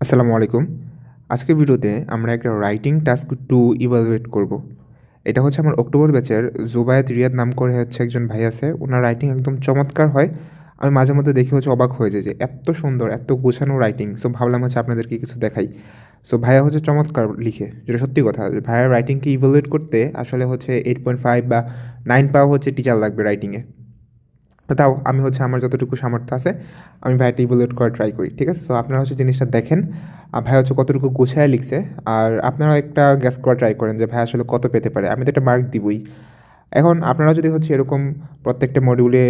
আসসালামু আলাইকুম। আজকের ভিডিওতে আমরা একটা রাইটিং টাস্ক 2 ইভালুয়েট করব। এটা হচ্ছে আমার অক্টোবর ব্যাচের জুবায়েদ রিয়াদ নাম করে হচ্ছে একজন ভাই আছে। ওনার রাইটিং একদম চমৎকার হয়। আমি মাঝে মধ্যে দেখে হচ্ছে অবাক হয়ে যাই যে এত সুন্দর, এত গোছানো রাইটিং। সো ভাবলাম হচ্ছে আপনাদেরকে কিছু দেখাই। সো ভাইয়া হচ্ছে চমৎকার লিখে, যেটা সত্যি কথা। ভাইয়ার রাইটিংকে ইভালুয়েট করতে আসলে হচ্ছে 8.5 বা 9 পাওয়া হচ্ছে টিচার লাগবে রাইটিংয়ে। তাও আমি হচ্ছে আমার যতটুকু সামর্থ্য আছে আমি ভাইয়াটা ইভ্যালুয়েট করার ট্রাই করি, ঠিক আছে? সো আপনারা হচ্ছে জিনিসটা দেখেন ভাই হচ্ছে কতটুকু গোছায় লিখছে, আর আপনারা একটা গ্যাস করা ট্রাই করেন যে ভাই আসলে কত পেতে পারে। আমি তো একটা মার্ক দিবই। এখন আপনারা যদি হচ্ছে এরকম প্রত্যেকটা মডিউলে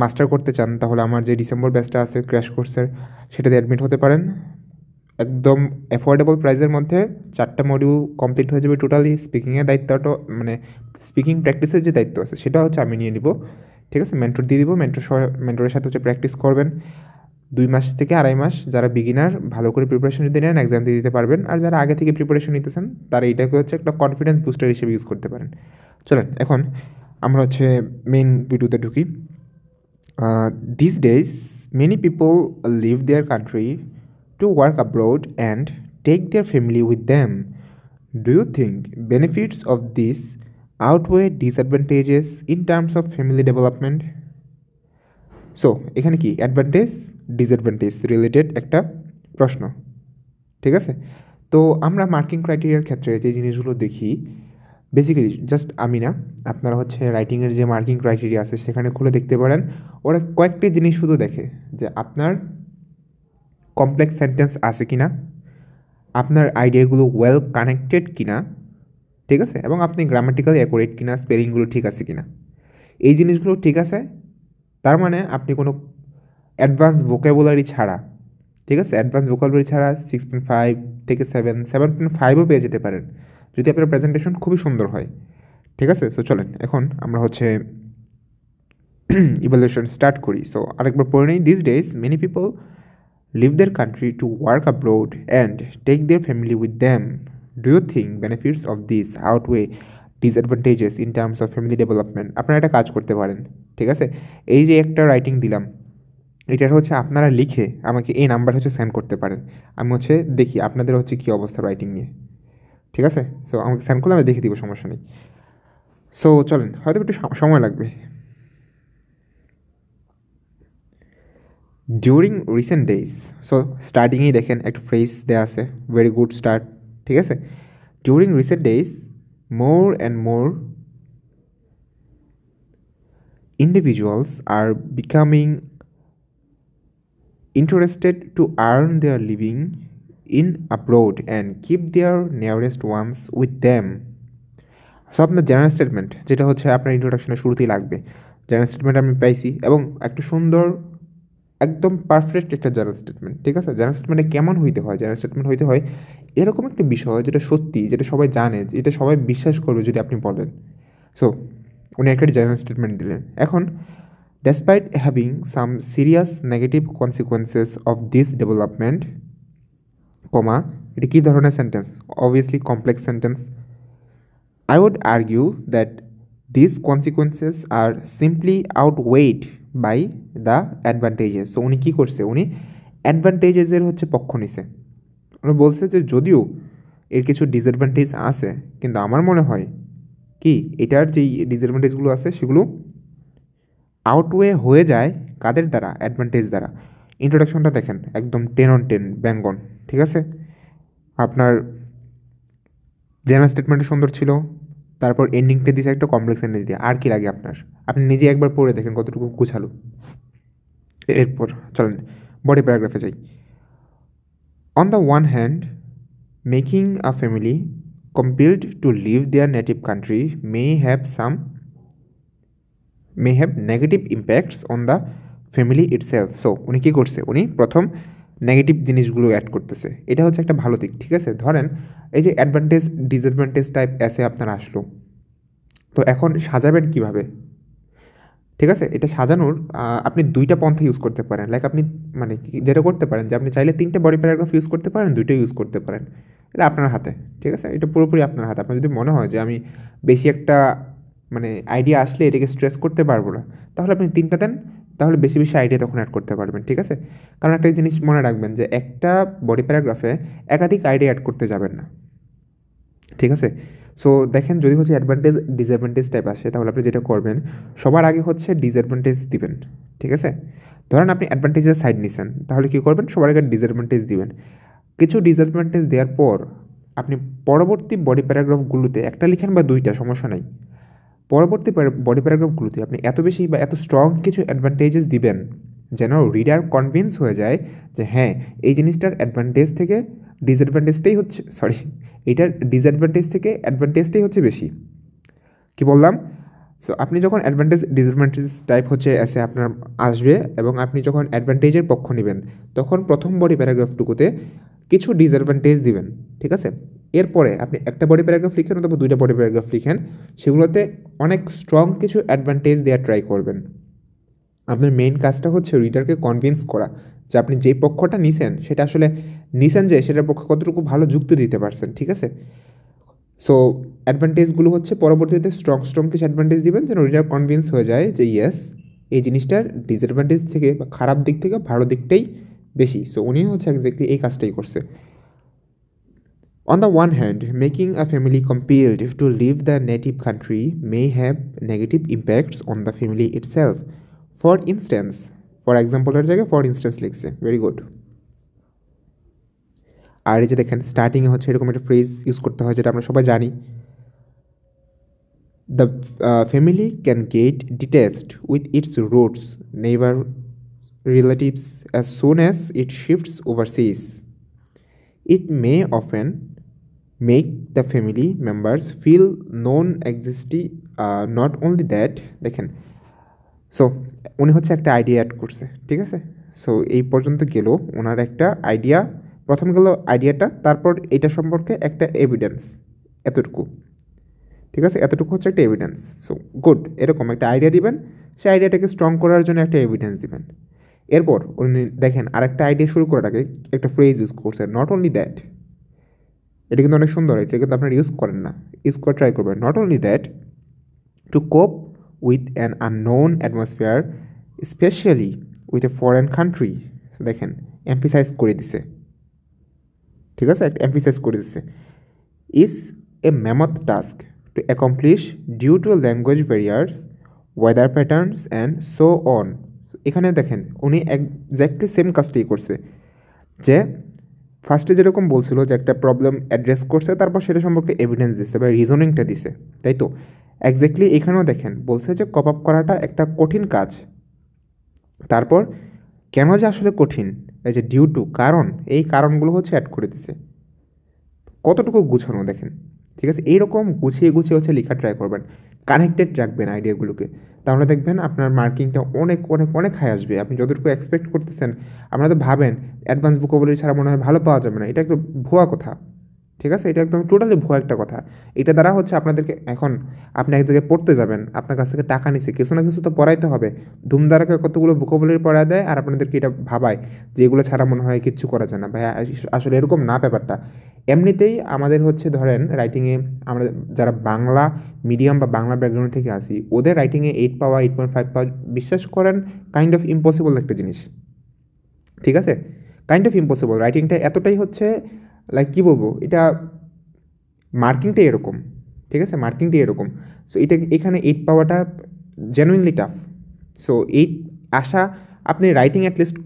মাস্টার করতে চান, তাহলে আমার যে ডিসেম্বর ব্যাচটা আছে ক্র্যাশ কোর্সের, সেটাতে অ্যাডমিট হতে পারেন। একদম অ্যাফোর্ডেবল প্রাইসের মধ্যে 4টা মডিউল কমপ্লিট হয়ে যাবে টোটালি। স্পিকিংয়ের দায়িত্বটা মানে স্পিকিং প্র্যাকটিসের যে দায়িত্ব আছে সেটা হচ্ছে আমি নিয়ে নিব, ঠিক আছে? মেন্টর দিয়ে দিব, মেন্টরের সাথে হচ্ছে প্র্যাকটিস করবেন 2 মাস থেকে 2.5 মাস। যারা বিগিনার ভালো করে প্রিপারেশন যদি নেন এক্সাম দিয়ে দিতে পারবেন, আর যারা আগে থেকে প্রিপারেশন নিতেছেন তারা এইটাকে হচ্ছে একটা কনফিডেন্স বুস্টার হিসেবে ইউজ করতে পারেন। চলেন এখন আমরা হচ্ছে মেইন ভিডিওতে ঢুকি। These days, many people leave their country to work abroad and take their family with them. Do you think benefits of this outweigh disadvantages in terms of family development? So এখানে কি advantage disadvantage related একটা প্রশ্ন, ঠিক আছে? তো আমরা marking ক্রাইটেরিয়ার ক্ষেত্রে যে জিনিসগুলো দেখি, বেসিক্যালি জাস্ট আমি না, আপনারা হচ্ছে রাইটিংয়ের যে মার্কিং ক্রাইটেরিয়া আছে সেখানে খুলে দেখতে পারেন। ওরা কয়েকটি জিনিস শুধু দেখে যে আপনার কমপ্লেক্স সেন্টেন্স আছে কি না, আপনার আইডিয়াগুলো ওয়েল কানেক্টেড কি না, ঠিক আছে, এবং আপনি গ্রামাটিক্যালি অ্যাকুরেট কিনা, স্পেলিংগুলো ঠিক আছে কিনা। এই জিনিসগুলো ঠিক আছে, তার মানে আপনি কোনো অ্যাডভান্স ভোকাবুলারি ছাড়া, ঠিক আছে, অ্যাডভান্স ভোকাবুলারি ছাড়া 6.5 থেকে 7.5ও পেয়ে যেতে পারেন যদি আপনার প্রেজেন্টেশন খুবই সুন্দর হয়, ঠিক আছে? সো চলেন এখন আমরা হচ্ছে ইভ্যালুয়েশন স্টার্ট করি। সো আরেকবার পড়ে নিই। This days many people leave their country to work abroad and take their family with them. Do you think benefits of this outweigh disadvantages in terms of family development? আপনারা একটা কাজ করতে পারেন, ঠিক আছে? এই যে একটা রাইটিং দিলাম, এটার হচ্ছে আপনারা লিখে আমাকে এই নাম্বার হচ্ছে সেন্ড করতে পারেন। আমি হচ্ছে দেখি আপনাদের হচ্ছে কী অবস্থা রাইটিং নিয়ে, ঠিক আছে? সো আমাকে সেন্ড করলে আমি দেখে দিব, সমস্যা নেই। সো চলেন, হয়তো একটু সময় লাগবে। ডিউরিং রিসেন্ট ডেজ, সো স্টার্টিংয়েই দেখেন একটা ফ্রেজ দেওয়া আছে, ভেরি গুড স্টার্ট, ঠিক আছে? During recent days more and more individuals are becoming interested to earn their living in abroad and keep their nearest ones with them. So আপনার general statement, যেটা হচ্ছে আপনার ইন্ট্রোডাকশনের শুরুতেই লাগবে, জেনারেল স্টেটমেন্ট আমি পাইছি এবং একটা সুন্দর একদম পারফেক্ট একটা জেনারেল স্টেটমেন্ট, ঠিক আছে? জেনারেল স্টেটমেন্টে কেমন হইতে হয়? জেনারেল স্টেটমেন্ট হইতে হয় এরকম একটা বিষয় যেটা সত্যি, যেটা সবাই জানে, যেটা সবাই বিশ্বাস করবে যদি আপনি বলেন। সো উনি একটা জেনারেল স্টেটমেন্ট দিলেন। এখন despite having some serious negative consequences of this development, কমা, এটা কী ধরনের sentence? Obviously complex sentence. I would argue that these consequences are simply outweighed by the advantages. So উনি কী করছে? উনি অ্যাডভান্টেজেসের হচ্ছে পক্ষ নিছে। উনি বলছে যে যদিও এর কিছু ডিসঅ্যাডভান্টেজ আছে, কিন্তু আমার মনে হয় কি এটার যেই ডিসঅ্যাডভান্টেজগুলো আছে সেগুলো আউটওয়ে হয়ে যায় কাদের দ্বারা? অ্যাডভান্টেজ দ্বারা। ইন্ট্রোডাকশনটা দেখেন, একদম 10 on 10 ব্যাঙ্গন, ঠিক আছে? আপনার জেনারেল স্টেটমেন্টটা সুন্দর ছিল, তারপর এন্ডিংটা দিয়েছে একটা কমপ্লেক্স সেন্টেন্স দিয়ে। আর কি লাগে আপনার? আপনি নিজে একবার পড়ে দেখেন কতটুকু গোছালো। এরপর চলেন বডি প্যারাগ্রাফে যাই। On the one hand, making a family compelled to leave their native country may have negative impacts on the family itself. So উনি কী করছে? উনি প্রথম নেগেটিভ জিনিসগুলো অ্যাড করতেছে। এটা হচ্ছে একটা ভালো দিক, ঠিক আছে? ধরেন এই যে অ্যাডভান্টেজ ডিসঅ্যাডভান্টেজ টাইপ এসে আপনার আসলো, তো এখন সাজাবেন কিভাবে, ঠিক আছে? এটা সাজানোর আপনি 2টা পন্থা ইউজ করতে পারেন। লাইক আপনি মানে যেটা করতে পারেন যে আপনি চাইলে 3টে বডি প্যারাগ্রাফ ইউজ করতে পারেন, 2টা ইউজ করতে পারেন। এটা আপনার হাতে, ঠিক আছে? এটা পুরোপুরি আপনার হাতে। আপনার যদি মনে হয় যে আমি বেশি একটা মানে আইডিয়া আসলে এটাকে স্ট্রেস করতে পারবো না, তাহলে আপনি 3টা দেন, তাহলে বেশি বেশি আইডিয়া তখন অ্যাড করতে পারবেন, ঠিক আছে? কারণ একটা জিনিস মনে রাখবেন যে একটা বডি প্যারাগ্রাফে একাধিক আইডিয়া অ্যাড করতে যাবেন না, ঠিক আছে? সো দেখেন, যদি হচ্ছে অ্যাডভান্টেজ ডিসঅ্যাডভান্টেজ টাইপ আসে, তাহলে আপনি যেটা করবেন সবার আগে হচ্ছে ডিসঅ্যাডভান্টেজ দিবেন, ঠিক আছে? ধরেন আপনি অ্যাডভান্টেজের সাইড নিছেন, তাহলে কী করবেন, সবার আগে ডিসঅ্যাডভান্টেজ দিবেন। কিছু ডিসঅ্যাডভান্টেজ দেওয়ার পর আপনি পরবর্তী বডি প্যারাগ্রাফগুলোতে একটা লিখেন বা দুইটা, সমস্যা নাই। পরবর্তী বডি প্যারাগ্রাফগুলোতে আপনি এত বেশি বা এত স্ট্রং কিছু অ্যাডভান্টেজেস দিবেন যেন রিডার কনভিন্স হয়ে যায় যে হ্যাঁ, এই জিনিসটার অ্যাডভান্টেজ থেকে ডিসঅ্যাডভান্টেজটাই হচ্ছে, সরি, এইটার ডিসঅ্যাডভান্টেজ থেকে অ্যাডভান্টেজটাই হচ্ছে বেশি। কি বললাম? সো আপনি যখন অ্যাডভান্টেজ ডিসঅ্যাডভান্টেজ টাইপ হচ্ছে এসে আপনার আসবে এবং আপনি যখন অ্যাডভান্টেজের পক্ষ নেবেন, তখন প্রথম বডি প্যারাগ্রাফটুকুতে কিছু ডিসঅ্যাডভান্টেজ দিবেন, ঠিক আছে? এরপরে আপনি একটা বডি প্যারাগ্রাফ লিখেন অথবা দুইটা বডি প্যারাগ্রাফ লিখেন, সেগুলোতে অনেক স্ট্রং কিছু অ্যাডভান্টেজ দেওয়ার ট্রাই করবেন। আপনার মেইন কাজটা হচ্ছে রিডারকে কনভিন্স করা যে আপনি যেই পক্ষটা নিছেন সেটা আসলে নিছেন যে সেটার পক্ষে কতটুকু ভালো যুক্তি দিতে পারছেন, ঠিক আছে? সো অ্যাডভান্টেজগুলো হচ্ছে পরবর্তীতে স্ট্রং স্ট্রং কিছু অ্যাডভান্টেজ দিবেন যেন রিডার কনভিন্স হয়ে যায় যে ইয়েস, এই জিনিসটার ডিসঅ্যাডভান্টেজ থেকে বা খারাপ দিক থেকে ভালো দিকটাই বেশি। সো উনি হচ্ছে এক্স্যাক্টলি এই কাজটাই করছে। On the one hand, making a family compelled to leave the native country may have negative impacts on the family itself. For instance, for example, এর জায়গায় for instance লিখছে, ভেরি গুড। আর এই যে দেখেন স্টার্টিংয়ে হচ্ছে এরকম একটা ফ্রেজ ইউজ করতে হয় যেটা আমরা সবাই জানি, the family can get detached with its roots, neighbor, relatives as soon as it shifts overseas. It may often make the family members feel non-existing. Not only that, দেখেন, সো উনি হচ্ছে একটা আইডিয়া অ্যাড করছে, ঠিক আছে? So এই পর্যন্ত গেল ওনার একটা আইডিয়া, প্রথম গেল আইডিয়াটা, তারপর এটা সম্পর্কে একটা এভিডেন্স, এতটুকু, ঠিক আছে? এতটুকু হচ্ছে একটা এভিডেন্স। সো গুড, এরকম একটা আইডিয়া দিবেন, সেই আইডিয়াটাকে স্ট্রং করার জন্য একটা এভিডেন্স দিবেন। এরপর উনি দেখেন আরেকটা আইডিয়া শুরু করার আগে একটা ফ্রেজ ইউজ করছে, নট অনলি দ্যাট। এটা কিন্তু অনেক সুন্দর, এটা কিন্তু আপনারা ইউজ করেন না, ইউজ করে ট্রাই করবেন। নট অনলি দ্যাট, টু কোপ with an unknown atmosphere, specially with a foreign country. দেখেন এমফিসাইজ করে দিছে, ঠিক আছে? একটা এমফিসাইজ করে দিছে, is a mammoth task to accomplish due to language barriers, weather patterns and so on. এখানে দেখেন উনি একজ্যাক্টলি সেম কাজটাই করছে, যে ফার্স্টে যেরকম বলছিল যে একটা প্রবলেম অ্যাড্রেস করছে, তারপর সেটা সম্পর্কে এভিডেন্স দিছে বা রিজনিংটা দিছে, তাই তো? একজ্যাক্টলি এখানেও দেখেন বলছে যে কপ আপ করাটা একটা কঠিন কাজ, তারপর কেন যে আসলে কঠিন, এই যে ডিউ টু, কারণ, এই কারণগুলো হচ্ছে অ্যাড করে দিছে। কতটুকু গুছানো দেখেন, ঠিক আছে? এইরকম গুছিয়ে গুছিয়ে হচ্ছে লেখা ট্রাই করবেন, কানেক্টেড রাখবেন আইডিয়াগুলোকে, তাহলে দেখবেন আপনার মার্কিংটা অনেক অনেক অনেক হাই আসবে। আপনি যতটুকু এক্সপেক্ট করতেছেন, আপনারা তো ভাবেন অ্যাডভান্স ভোকাবুলারি ছাড়া মনে হয় ভালো পাওয়া যাবে না, এটা একদম ভুয়া কথা, ঠিক আছে? এটা একদম টোটালি ভুয়া একটা কথা। এটা দ্বারা হচ্ছে আপনাদেরকে, এখন আপনি এক জায়গায় পড়তে যাবেন, আপনার কাছ থেকে টাকা নিছে, কিছু না কিছু তো পড়াইতে হবে, ধুমধারাকে কতগুলো ভোকাবুলারি পড়ায় দেয়, আর আপনাদেরকে এটা ভাবায় যে এগুলো ছাড়া মনে হয় কিচ্ছু করা যায় না। ভাই আসলে এরকম না ব্যাপারটা। এমনিতেই আমাদের হচ্ছে ধরেন রাইটিংয়ে, আমরা যারা বাংলা মিডিয়াম বা বাংলা ব্যাকগ্রাউন্ড থেকে আসি, ওদের রাইটিংয়ে 8 পাওয়া, 8.5 পাওয়া, বিশ্বাস করেন কাইন্ড অফ ইম্পসিবল একটা জিনিস, ঠিক আছে? Kind of impossible. রাইটিংটা এতটাই হচ্ছে, লাইক কী বলবো, এটা মার্কিংটাই এরকম, ঠিক আছে? মার্কিংটাই এরকম। সো এটা এখানে 8 পাওয়াটা জেনুইনলি টাফ। সো 8 আসা, আপনি রাইটিং অ্যাটলিস্ট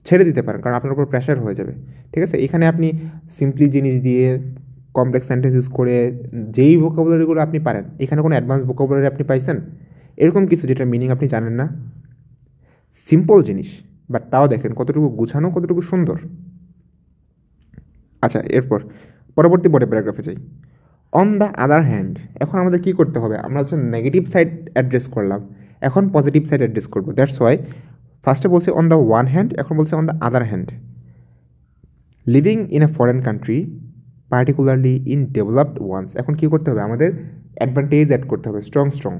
ছেড়ে দিতে পারেন, কারণ আপনার উপর প্রেশার হয়ে যাবে, ঠিক আছে? এখানে আপনি সিম্পলি জিনিস দিয়ে কমপ্লেক্স সেন্টেন্স ইউজ করে যেই ভোকাবুলারিগুলো আপনি পারেন, এখানে কোনো অ্যাডভান্স ভোকাবুলারি আপনি পাইছেন এরকম কিছু যেটার মিনিং আপনি জানেন না? সিম্পল জিনিস, বাট তাও দেখেন কতটুকু গুছানো, কতটুকু সুন্দর। আচ্ছা, এরপর পরবর্তী বডি প্যারাগ্রাফে যাই। অন দ্য আদার হ্যান্ড, এখন আমাদের কী করতে হবে? আমরা হচ্ছে নেগেটিভ সাইড অ্যাড্রেস করলাম, এখন পজিটিভ সাইড অ্যাড্রেস করবো। দ্যাটস ওয়াই ফার্স্টে বলছে অন দ্য ওয়ান হ্যান্ড, এখন বলছে on the other hand. Living in a foreign country, particularly in developed ones, এখন কী করতে হবে? আমাদের অ্যাডভান্টেজ অ্যাড করতে হবে, strong strong.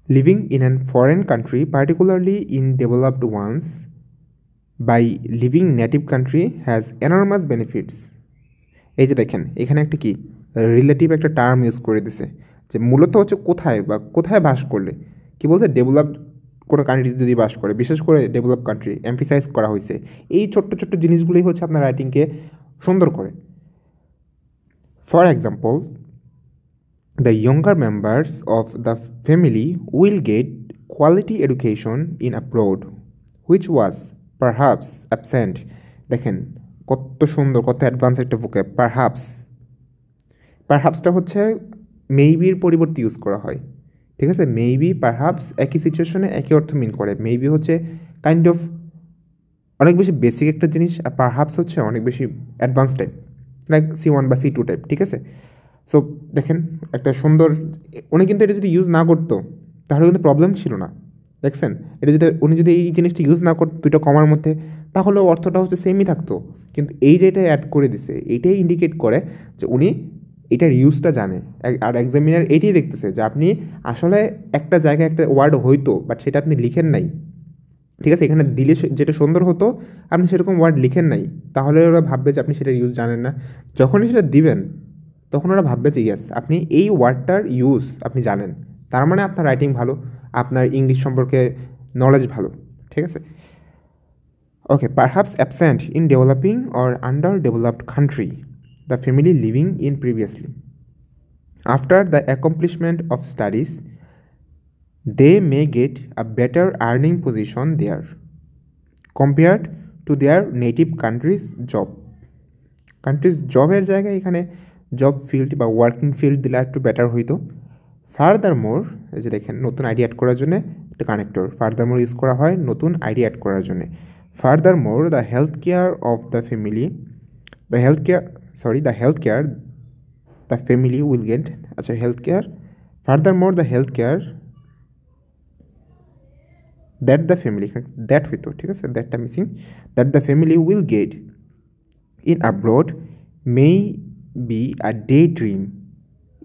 Living in an foreign country, particularly in developed ones, by living native country has enormous benefits. এই যে দেখেন এখানে একটা কি রিলেটিভ একটা টার্ম ইউজ করে দিছে, যে মূলত হচ্ছে কোথায় বা কোথায় বাস করলে কী বলছে, ডেভেলপড কোনো কান্ট্রি যদি বাস করে, বিশেষ করে ডেভেলপ কান্ট্রি এমফিসাইজ করা হয়েছে। এই ছোট্ট ছোট্ট জিনিসগুলোই হচ্ছে আপনার রাইটিংকে সুন্দর করে। For example, the younger members of the family will get quality education in abroad which was perhaps absent. দেখেন কত সুন্দর, কত অ্যাডভান্স একটা ভোকেব। পারহাপসটা হচ্ছে মেইবির পরিবর্তে ইউজ করা হয়, ঠিক আছে। মেইবি পারহাপস একই সিচুয়েশনে একই অর্থ মিন করে। মেইবি হচ্ছে কাইন্ড অফ অনেক বেশি বেসিক একটা জিনিস, আর পারহাপস হচ্ছে অনেক বেশি অ্যাডভান্স টাইপ, লাইক C1 বা C2 টাইপ, ঠিক আছে। সো দেখেন একটা সুন্দর, উনি কিন্তু এটা যদি ইউজ না করতো তাহলে কিন্তু প্রবলেম ছিল না, দেখছেন। এটা যদি উনি যদি এই জিনিসটা ইউজ না করতো দুইটা কমার মধ্যে, তাহলে অর্থটা হচ্ছে সেমই থাকতো। কিন্তু এই যে এটা অ্যাড করে দিছে, এটাই ইন্ডিকেট করে যে উনি এটার ইউজটা জানে। আর এক্সামিনার এটাই দেখতেছে যে আপনি আসলে একটা জায়গায় একটা ওয়ার্ড হইতো, বাট সেটা আপনি লিখেন নাই, ঠিক আছে। এখানে দিলে যেটা সুন্দর হতো, আপনি সেরকম ওয়ার্ড লিখেন নাই, তাহলে ওরা ভাববে যে আপনি সেটার ইউজ জানেন না। যখনই সেটা দিবেন তখন ওরা ভাববে যে ইয়েস, আপনি এই ওয়ার্ডটার ইউজ আপনি জানেন, তার মানে আপনার রাইটিং ভালো, আপনার ইংলিশ সম্পর্কে নলেজ ভালো, ঠিক আছে। Okay, perhaps absent in developing or under developed country the family living in previously after the accomplishment of studies they may get a better earning position there compared to their native country's job. Countries জবের জায়গায় এখানে job field বা working field দিলে একটু better হইতো। Further মোর, এই যে দেখেন নতুন আইডি অ্যাড করার জন্য একটা কানেক্টর ফার্দার মোর ইউজ করা হয় নতুন আইডি অ্যাড করার জন্য। Further more the health care of the family, the family will get, আচ্ছা health care, further more the health care that the family, that হইতো, ঠিক আছে, দ্যাটটা missing, that the family will get in abroad may be a daydream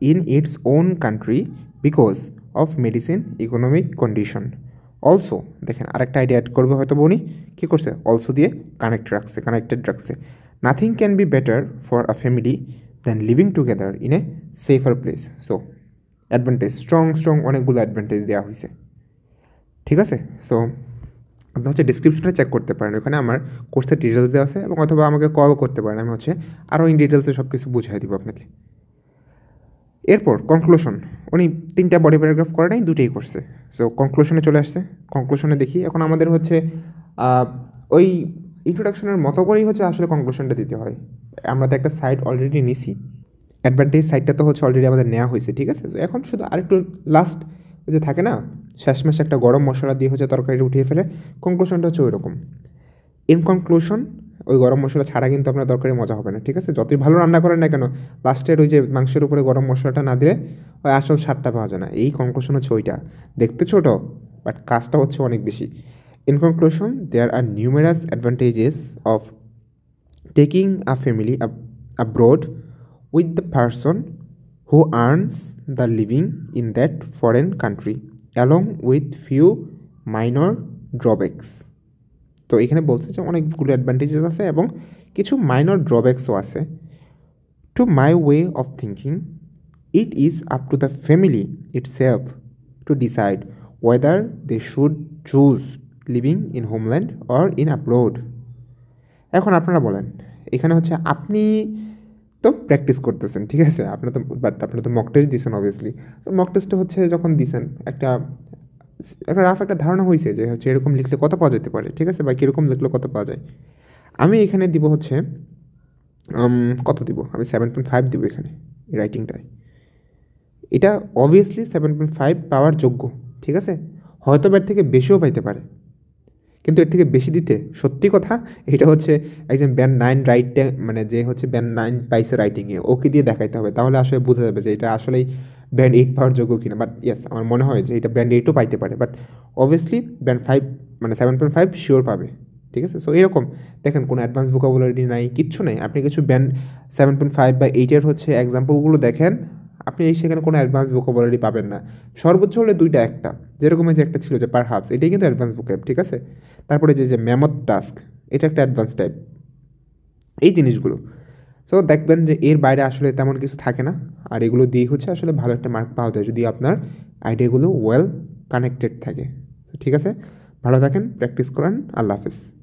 in its own country because of medicine economic condition. Also দেখেন আরেকটা idea add করবে হয়তো বনি কী করছে, অলসো দিয়ে কানেক্টেড রাখছে। Nothing can be better for a family than living together in a safer place. So advantage, strong অনেকগুলো advantage দেওয়া হয়েছে, ঠিক আছে। সো আপনি হচ্ছে ডিসক্রিপশনে চেক করতে পারেন, ওখানে আমার কোর্সের ডিটেলস দেওয়া আছে, এবং অথবা আমাকে কল করতে পারেন, আমি হচ্ছে আরও ইন ডিটেলসে সব কিছু বুঝিয়ে দিব আপনাকে। এরপর কনক্লুশন, উনি 3টা বডি প্যারাগ্রাফ করে নাই, 2টাই করছে। সো কনক্লুশনে চলে আসছে, কনক্লুশনে দেখি এখন আমাদের হচ্ছে ওই ইন্ট্রোডাকশনের মতো করেই হচ্ছে আসলে কনক্লুশনটা দিতে হয়। আমরা তো একটা সাইট অলরেডি নিছি, অ্যাডভান্টেজ সাইটটা তো হচ্ছে অলরেডি আমাদের নেওয়া হয়েছে, ঠিক আছে। এখন শুধু আরেকটু লাস্ট যে থাকে না, শেষমেশ একটা গরম মশলা দিয়ে হচ্ছে তরকারিটা উঠিয়ে ফেলে, কনক্লুশনটা হচ্ছে ওই রকম। ইন কনক্লুশন, ওই গরম মশলা ছাড়া কিন্তু আপনার তরকারি মজা হবে না, ঠিক আছে। যতই ভালো রান্না করেন না কেন, লাস্টের ওই যে মাংসের উপরে গরম মশলাটা না দিলে ওই আসল স্বাদটা পাওয়া যায় না। এই কনক্লুশন হচ্ছে ওইটা, দেখতে ছোটো বাট কাজটা হচ্ছে অনেক বেশি। In conclusion, there are numerous advantages of taking a family abroad with the person who earns the living in that foreign country along with few minor drawbacks. তো এখানে বলছে যে অনেকগুলো অ্যাডভান্টেজেস আছে এবং কিছু মাইনর ড্রব্যাকসও আছে। To my way of thinking, it is up to the family itself to decide whether they should choose living in homeland or in abroad. এখন আপনারা বলেন, এখানে হচ্ছে আপনি তো প্র্যাকটিস করতেছেন, ঠিক আছে, আপনার তো মক টেস্ট দিয়েছেন অবভিয়াসলি। তো মক টেস্টে হচ্ছে যখন দিয়েছেন একটা রাফ একটা ধারণা হয়েছে যে হচ্ছে এরকম লিখলে কত পাওয়া যেতে পারে, ঠিক আছে, বা কীরকম লিখলে কত পাওয়া যায়। আমি এখানে দিব হচ্ছে কত দিব, আমি 7.5 দিব এখানে রাইটিংটায়। এটা অবভিয়াসলি 7.5 পাওয়ার যোগ্য, ঠিক আছে। হয়তো এর থেকে বেশিও পাইতে পারে, কিন্তু এর থেকে বেশি দিতে সত্যি কথা এটা হচ্ছে একজন ব্যান্ড 9 রাইটে, মানে যে হচ্ছে ব্যান্ড 9 পাইছে রাইটিংয়ে, ওকে দিয়ে দেখাইতে হবে, তাহলে আসলে বোঝা যাবে যে এটা আসলেই ব্যান্ড 8 পাওয়ার যোগ্য কিনা। বাট ইয়েস, আমার মনে হয় যে এটা ব্যান্ড 8ও পাইতে পারে, বাট অবভিয়াসলি ব্যান্ড 5 মানে 7.5 শিওর পাবে, ঠিক আছে। সো এরকম দেখেন কোনো অ্যাডভান্স ভোকাবুলারি নাই, কিচ্ছু নেই, আপনি কিছু ব্যান্ড 7.5 বা 8-এর হচ্ছে এক্সাম্পলগুলো দেখেন, আপনি সেখানে কোনো অ্যাডভান্স ভোকাবুলারি পাবেন না। সর্বোচ্চ হলে 2টা একটা, যেরকম যে একটা ছিল যে পারহাপস, এটাই কিন্তু অ্যাডভান্স ভোকাব, ঠিক আছে। তারপরে যে ম্যামথ টাস্ক, এটা একটা অ্যাডভান্স টাইপ, এই জিনিসগুলো। সো দেখবেন যে এর বাইরে আসলে তেমন কিছু থাকে না, আর এগুলো দিয়ে হচ্ছে আসলে ভালো একটা মার্ক পাওয়া যায় যদি আপনার আইডিয়াগুলো ওয়েল কানেক্টেড থাকে। তো ঠিক আছে, ভালো থাকেন, প্র্যাকটিস করেন। আল্লাহ হাফেজ।